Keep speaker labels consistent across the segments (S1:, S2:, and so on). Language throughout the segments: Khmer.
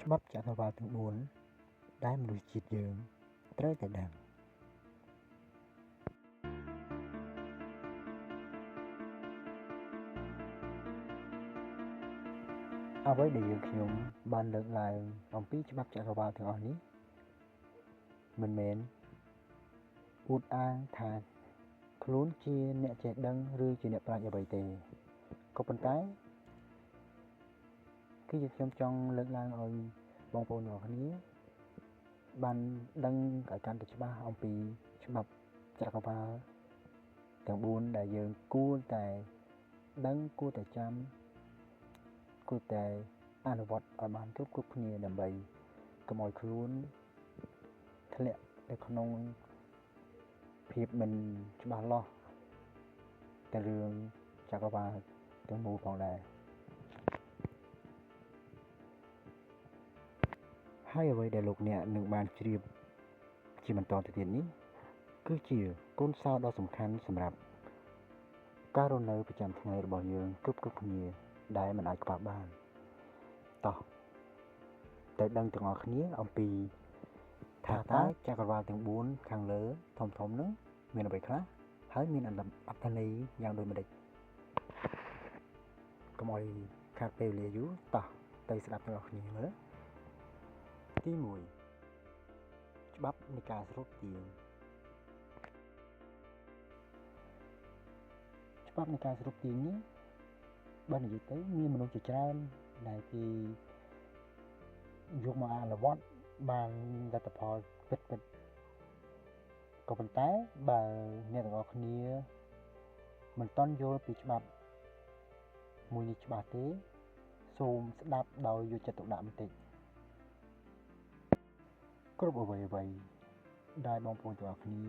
S1: ច្បាប់ចក្រវាឡទាំង4ដែលមនុស្សជាតិយើងត្រូវតែដឹងអ្វីដែលខ្ញុំបានលើកឡើងអំពីច្បាប់ចក្រវាឡទាំងអស់នេះមិនមែនអួតអាងថាខ្លួនជាអ្នកចេះដឹងឬជាអ្នកប្រាជ្ញអ្វីទេក៏ប៉ុន្តែគឺខ្ញុំចង់លើកឡើងឲ្យបងប្អូនទាំងអស់គ្នាបានដឹងឲ្យកាន់តែច្បាស់អំពីច្បាប់ចក្រវាឡទាំង4ដែលយើងគួរតែដឹងគួរតែចាំគួរតែអនុវត្តឲ្យបានគ្រប់គ្នាដើម្បីកុំឲ្យខ្លួនធ្លាក់នៅក្នុងភាពមិនច្បាស់លាស់ទៅរឿងចក្រវាឡទាំងមូលផងដែរហើយអ្វីដែលលោកអ្នកនឹងបានជ្រាបជាបន្តទៅទៀតនេះគឺជាគុណសោធដ៏សំខាន់សម្រាប់ការរស់នៅប្រចាំថ្ងៃរបស់យើងគ្រប់គ្នាដែលមិនអាចខ្វះបានតោះតែដឹងទាំងអស់គ្នាអំពីថាតើចក្រវាឡទាំង4ខាងលើធំហ្នឹងមានអ្វីខ្លះហើយមានអត្ថន័យយ៉ាងដូចម្តេចកុំឲ្យខាតពេលវេលាយូរតោះទៅស្ដាប់ទាំងអស់គ្នាមើលទី1ច្បាប់នៃការស្រូបទាញច្បាប់នៃការស្រូបទាញនេះបើនិយាយទៅមានមនុស្សជាច្រើនដែលគេយកមកអនុវត្តបានលទ្ធផលពិតក៏ប៉ុន្តែបើអ្នកទាំងអស់គ្នាមិនទាន់យល់ពីច្បាប់មួយនេះច្បាស់ទេសូមស្ដាប់ដោយយកចិត្តទុកដាក់បន្តិចគ្រប់អ្វីដែលបងប្អូនទាំងអស់គ្នា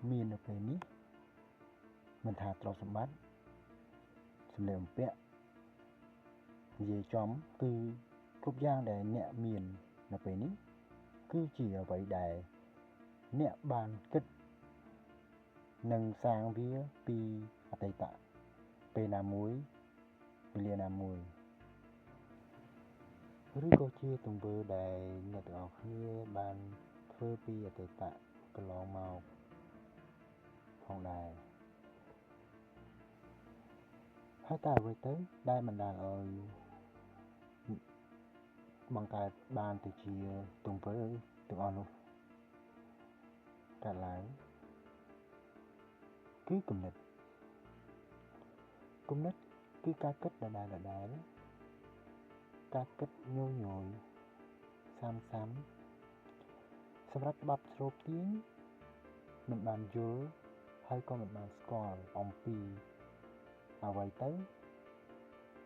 S1: មាននៅពេលនេះមិនថាទ្រព្យសម្បត្តិសម្លៀកបំពាក់និយាយចំគឺគ្រប់យ៉ាងដែលអ្នកមាននៅពេលនេះគឺជាអ្វីដែលអ្នកបានគិតនិងសាងវាពីអតីតពេលណាមួយវេលាណាមួយឬក៏ជាទង្វើដែលអ្នកទាំងអស់គ្នាបានធ្វើពីអតីតកន្លងមកផងដែរហើយតើអ្វីទៅដែលបណ្ដាលឲ្យបង្កើតបានទៅជាទង្វើទាំងអស់នោះកើតឡើងគឺគំនិតគឺការគិតដដែលការគិតញយសាមសម្រាប់ច្បាប់ស្រូបទាញមិនបានយល់ហើយក៏មិនបានស្គាល់អំពីអ្វីទៅ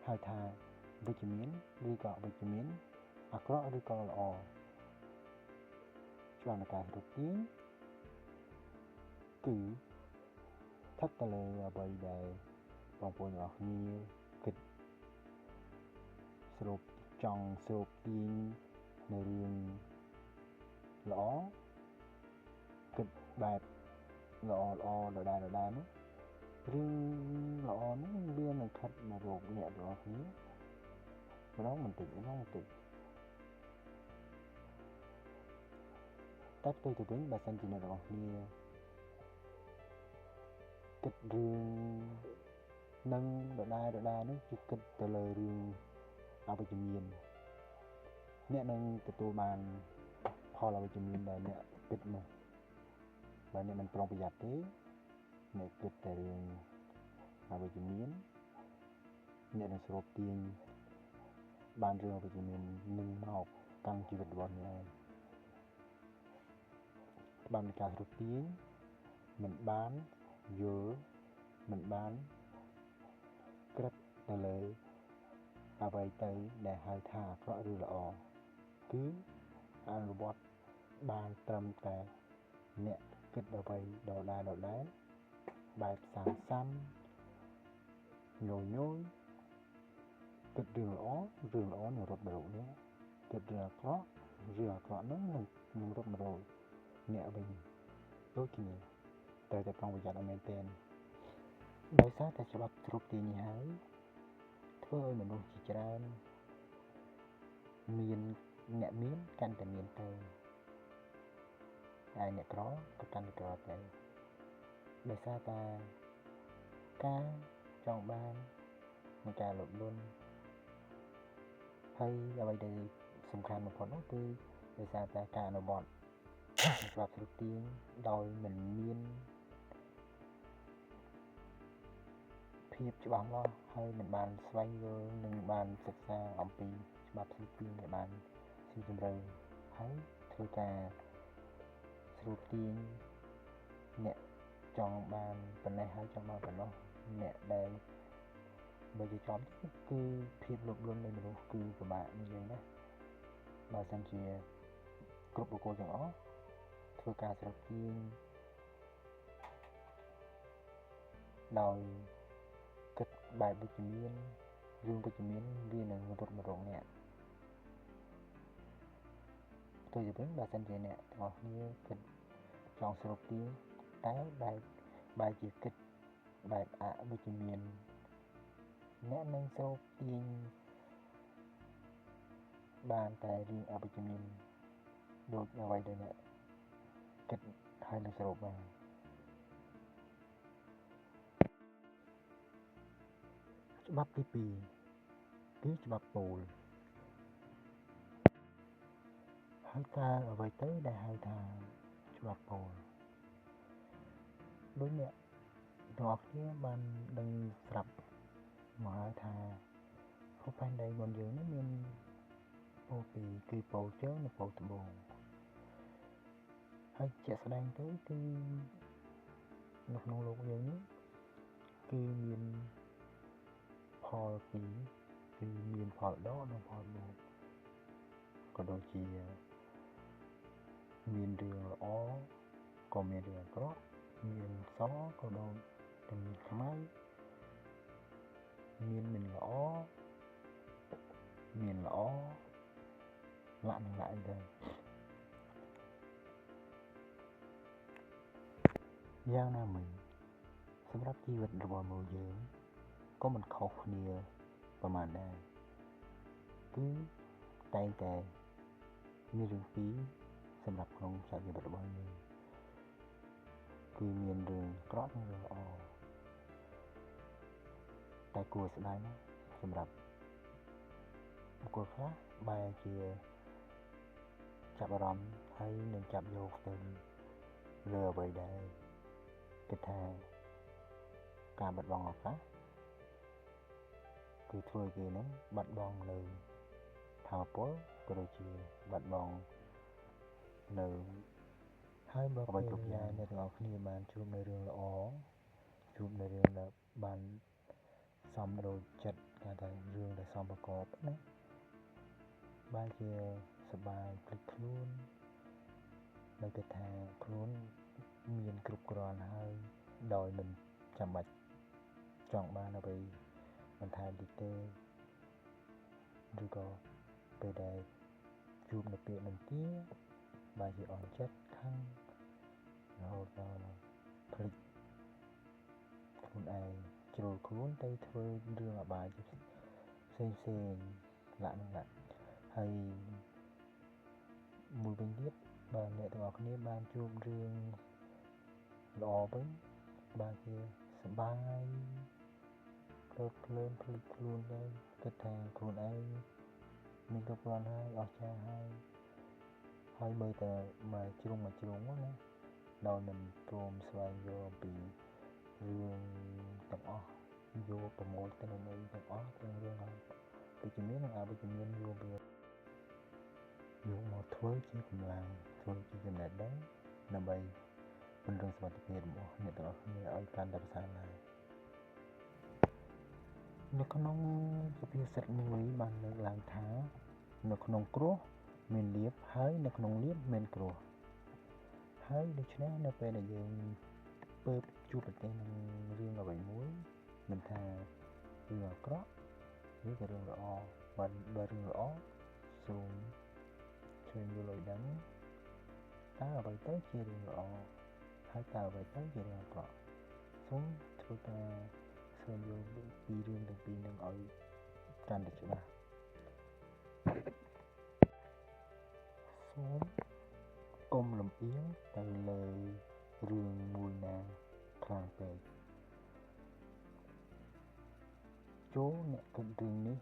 S1: ហៅថាវិជ្ជមានឬក៏អវិជ្ជមានអាក្រក់ឬក៏ល្អច្បាប់នៃការស្រូបទាញគឺស្ថិតទៅលើអ្វីដែលបងប្អូនទាំងអស់គ្នាគិតចង់ស្រូបទាញនៅរឿងល្អគិតបែបល្អដដែលនោះរឿងល្អនោះវានឹងខិតមករកអ្នកទាំងអស់គ្នាម្ដងបន្តិចតែផ្ទុយទៅវិញបើសិនជាអ្នកទាំងអស់គ្នាគិតរឿងនឹងដដែលនោះគឺគិតទៅលើរឿងអវិជ្ជមានអ្នកនឹងទទួលបានផលអវិជ្ជមានដែលអ្នកគិតនោះបើអ្នកមិនប្រុងប្រយ័ត្នទេអ្នកគិតតែរឿងអវិជ្ជមានអ្នកនឹងស្រូបទាញបានរឿងអវិជ្ជមាននឹងមកកាន់ជីវិតរបស់អ្នកបាននៃការស្រូបទាញមិនបានយល់មិនបានគិតទៅលើអ្វីទៅដែលហៅថាអាក្រក់ឬល្អគឺអនុវត្តបានត្រឹមតែអ្នកគិតអ្វីដដែលបែបសាមញយគិតរឿងល្អនឹងរត់មករកអ្នកគិតរឿងអាក្រក់នោះនឹងរត់មករកអ្នកវិញដូចគ្នាត្រូវតែប្រុងប្រយ័ត្នឲ្យមែនទែនដោយសារតែច្បាប់ស្រូបទាញនេះហើយធ្វើឲ្យមនុស្សជាច្រើនមាន អ្នកមានកាន់តែមានទៅហើយអ្នកក្រក៏កាន់តែក្រទៅដោយសារតែការចង់បាននិងការលោភលន់ហើយអ្វីដែលសំខាន់បំផុតនោះគឺដោយសារតែការអនុវត្តច្បាប់ស្រុកទាញដោយមិនមានភាពច្បាស់លាស់ហើយមិនបានស្វែងយល់និងបានសិក្សាអំពីច្បាប់ស្រុកទាញដែលបានស៊ីជម្រៅហើយធ្វើការស្រុកទាញអ្នកចង់បានប៉ុណ្ណេះហើយចង់បានប៉ុណ្ណោះអ្នកដែលបើជាចំគឺភាពលោភលន់នៃមនុស្សគឺពិបាកនិយាយណាបើសិនជាគ្រប់បុគ្គលទាំងអស់ធ្វើការស្រុកទាញដោយគិតបែបវិជ្ជមានរឿងវិជ្ជមានវានឹងរត់មករកអ្នកផ្ទុយទៅវិញបើសិនជាអ្នកទាំងអស់គ្នាគិតចង់ស្រុកទាញតែបែបជាគិតបែបអវិជ្ជមានអ្នកនឹងស្រុកទាញបានតែរឿងអវិជ្ជមានដូចអ្វីដែលអ្នកគិតហើយនឹងស្រុកបានច្បាប់ទី2គឺច្បាប់ពោលហើយតើអ្វីទៅដែលហៅថាច្បាប់ពោលដូចអ្នកទាំងអស់គ្នាបានដឹងស្រាប់មកហើយថាភពផែនដីរបស់យើងនេះមានពោលពីរគឺពោលជើងនិងពោលត្បូងហើយជាក់ស្ដែងទៅគឺនៅក្នុងលោកយើងនេះគឺមានផលពីរគឺមានផលល្អនិងផលបួនក៏ដូចជាមានរឿងល្អក៏មានរឿងអាក្រក់មានសក៏ដូចតែមានខ្មៅមានមិនល្អមានល្អលាក់នឹងលាក់អីដែរយ៉ាងណាមិញសម្រាប់ជីវិតរបស់មនុស្សយើងក៏មិនខុសគ្នាប្រហែលដែរគឺតែងតែមានរឿងពីរសម្រាប់ក្នុងជីវិតរបស់យើងគឺមានរឿងអាក្រក់និងរឿងល្អតែគួរស្ដាយណាស់សម្រាប់បុគ្គលខ្លះបែរជាចាប់អារម្មណ៍ហើយនឹងចាប់យកទៅលើអ្វីដែលគិតថាការបាត់បង់ឱកាសគឺធ្វើឲ្យគេនឹងបាត់បង់នៅថាមពលក៏ដូចជាបាត់បង់នៅហើយបើអ្វីគ្រប់យ៉ាងអ្នកទាំងអស់គ្នាបានជួបនៅរឿងល្អជួបនៅរឿងដែលបានសមដូចចិត្តគេថារឿងដែលសមប្រកបណាបែរជាសប្បាយភ្លេចខ្លួននៅគិតថាខ្លួនមានគ្រប់គ្រាន់ហើយដោយមិនចាំបាច់ចង់បានអ្វីបន្ថែមទៀតទេឬក៏ពេលដែលជួបនៅពាក្យនឹងទាបែរជាអន់ចិត្តខឹងរហូតដល់ភ្លេចខ្លួនឯងជ្រុលខ្លួនទៅធ្វើរឿងអបាយផ្សេងលាក់នឹងលាក់ហើយមួយវិញទៀតបើអ្នកទាំងអស់គ្នាបានជួបរឿងល្អវិញបែរជាសប្បាយគ្រើបភ្លើនភ្លេចខ្លួនទៅគិតថាខ្លួនឯងមានគ្រប់គ្រាន់ហើយអស្ចារ្យហើយមើលតែមកជ្រុងណាដោយមិនព្រមស្វែងយល់អំពីរឿងទាំងអស់យកប្រមូលទៅនៅទាំងអស់ទាំងរឿងវិជ្ជមាននិងអវិជ្ជមានយកមកធ្វើជាកម្លាំងធ្វើជាចំណេះដឹងដើម្បីពង្រឹងសមត្ថភាពរបស់អ្នកទាំងអស់គ្នាឲ្យកាន់តែប្រសើរឡើងនៅក្នុងសុភាសិតមួយបានលើកឡើងថានៅក្នុងគ្រោះមានលាភហើយនៅក្នុងលាភមានគ្រោះហើយដូច្នេះនៅពេលដែលយើងពើជួបប្រទះនឹងរឿងអ្វីមួយមិនថារឿងអាក្រក់ឬក៏រឿងល្អបើរឿងល្អសូមជួយយល់ឲ្យដឹងតើអ្វីទៅជារឿងល្អហើយតើអ្វីទៅជារឿងអាក្រក់សូមធ្វើការស្វែងយល់ពីរឿងទាំងពីរនឹងឲ្យកាន់តែច្បាស់ សូមលំអៀងទៅលើរឿងមួយណាខ្លាំងពេកចូលអ្នកគិតរឿងនេះ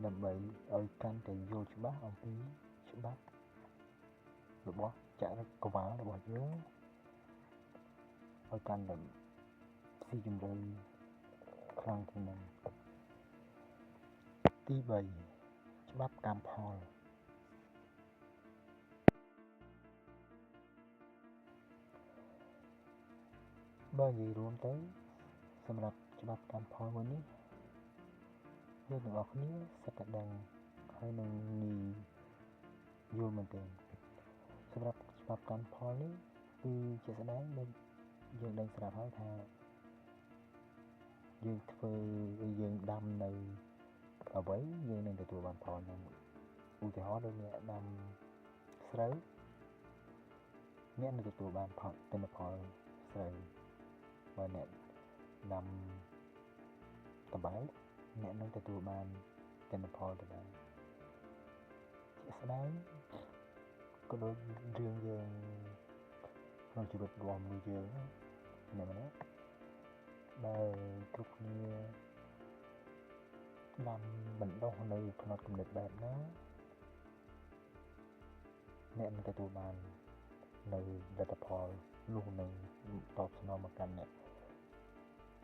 S1: ដើម្បីឲ្យកាន់តែយល់ច្បាស់អំពីច្បាប់របស់ចក្រវាឡរបស់យើងឲ្យកាន់តែស៊ីជម្រៅខ្លាំងជាងមុនទី3ច្បាប់កម្មផលបើនិយាយរួមទៅសម្រាប់ច្បាប់កម្មផលមួយនេះយើងទាំងអស់គ្នាសិតតែដឹងហើយនឹងងាយយល់មែនទែនសម្រាប់ច្បាប់កម្មផលនេះគឺជាស្ដែងដូចយើងដឹងស្រាប់ហើយថាយើងដាំនៅអ្វីយើងនឹងទទួលបានផលហ្នឹងឧទាហរណ៍ដូចអ្នកដាំស្រូវអ្នកនឹងទទួលបានទិន្នផលស្រូវបើអ្នកដាំត្បាល់អ្នកនឹងទទួលបានទិន្នផលត្បាល់ជាស្ដែងក៏ដូចរឿងយើងក្នុងជីវិតរបស់មនុស្សយើងម្នាក់ដែលគ្រប់គ្នាដាំបណ្ដុះនៅផ្នត់គំនិតបែបណាអ្នកនឹងទទួលបាននៅលទ្ធផលនោះនឹងតបស្នងមកកាន់អ្នក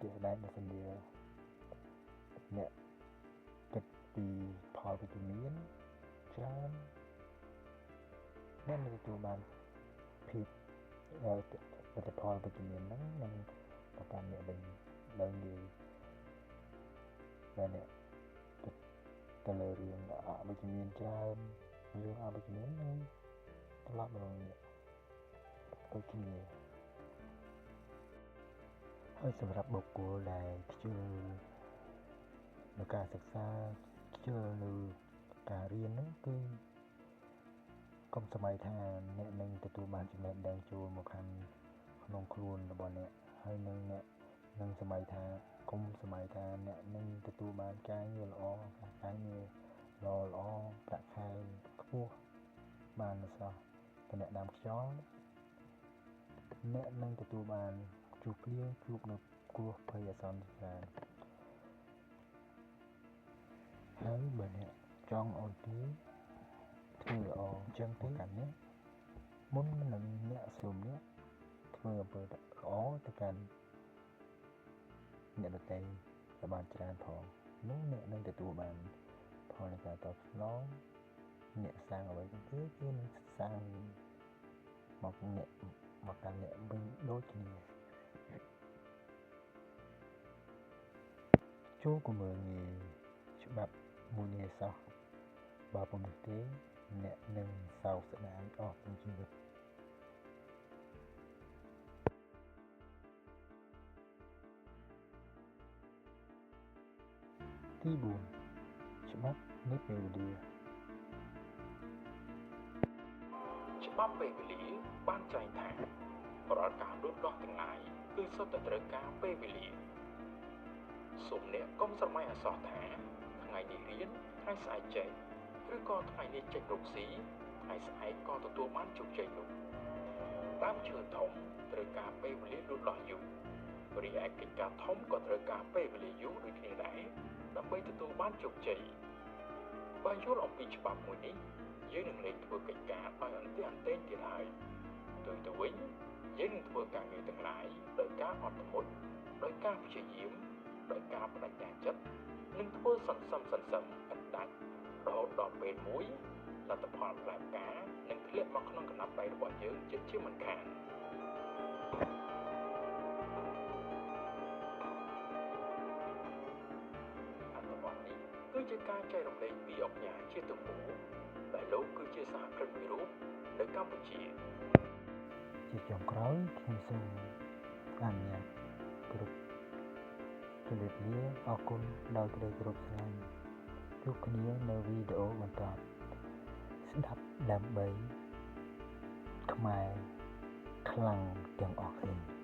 S1: ជាស្ដែងដល់សញ្ញាអ្នកគិតពីផលវិជ្ជមានច្រើនអ្នកនឹងទទួលបានភាពលទ្ធផលវិជ្ជមានហ្នឹងនឹងប្រកាន់អ្នកវិញដោយងាយដែលអ្នកគិតទៅលើរឿងអវិជ្ជមានច្រើនរឿងអវិជ្ជមាននឹងត្រឡប់មកអ្នកដូចគ្នាហើយសម្រាប់បុគ្គលដែលខ្ជិលនៅការសិក្សាខ្ជិលនៅការរៀនហ្នឹងគឺកុំសម័យថាអ្នកនឹងទទួលបានចំណេះដឹងចូលមកក្នុងខ្លួនរបស់អ្នកហើយនឹងសម័យថាគុំសម័យថាអ្នកនឹងទទួលបានការងារល្អការងារល្អប្រាក់ខែខ្ពស់បានសោះតែអ្នកដាំខ្យល់អ្នកនឹងទទួលបានជួបនៅគ្រោះភ័យអាសន្នច្រើនហើយបើអ្នកចង់ឲ្យគេធ្វើល្អអញ្ចឹងទៅកាន់អ្នកមុននឹងអ្នកសុំអ្នកធ្វើអំពើល្អទៅកាន់អ្នកដទៃឲ្យបានច្រើនផងនោះអ្នកនឹងទទួលបានផលនៃការតបស្នងអ្នកសាងអ្វីទៅគេនឹងសាងមកកាន់អ្នកវិញដូចគ្នាចូលកុំមើលងាយច្បាប់មួយនេះសោះបើពុំនោះទេអ្នកនឹងសោកស្ដាយអស់ទាំងជីវិតទី4ច្បាប់នៃពេលវេលាច្បាប់ពេលវេលាបានចែងថារាល់ការលូតលាស់ទាំងឡាយគឺសុទ្ធតែត្រូវការពេលវេលាសូមអ្នកកុំស្រមៃអក្សរថាថ្ងៃនេះរៀនថ្ងៃស្អែកចេះឬក៏ថ្ងៃនេះចេះរកស៊ីថ្ងៃស្អែកក៏ទទួលបានជោគជ័យនោះដើមឈើធំត្រូវការពេលវេលាលូតលាស់យូររីឯកិច្ចការធំក៏ត្រូវការពេលវេលាយូរដូចគ្នាដែរដើម្បីទទួលបានជោគជ័យបើយល់អំពីច្បាប់មួយនេះយើងនឹងលែងធ្វើកិច្ចការដោយអន្ទះអន្ទែងទៀតហើយទៅវិញយើងនឹងធ្វើការងារទាំងឡាយដោយការអត់ធ្មត់ដោយការព្យាយាមដោយការបដិញ្ញាចិត្តនិងធ្វើសន្សំឥតដាច់រហូតដល់ពេលមួយលទ្ធផលផ្លែផ្កានឹងធ្លាក់មកក្នុងកណ្ដាប់ដៃរបស់យើងជាមិនខានអត្ថបទនេះគឺជាការចែករំលែកពីអង្គការជាទំនួលដែលលោកគឺជាសហគ្រិនមួយរូបនៅកម្ពុជាជាចុងក្រោយខ្ញុំសូមអនុញ្ញាតគ្រប់ជម្រាបលាអរគុណដល់ក្តីគោរពស្រឡាញ់ជួបគ្នានៅវីដេអូបន្តស្ដាប់ដើម្បីខ្មែរខ្លាំងទាំងអស់គ្នា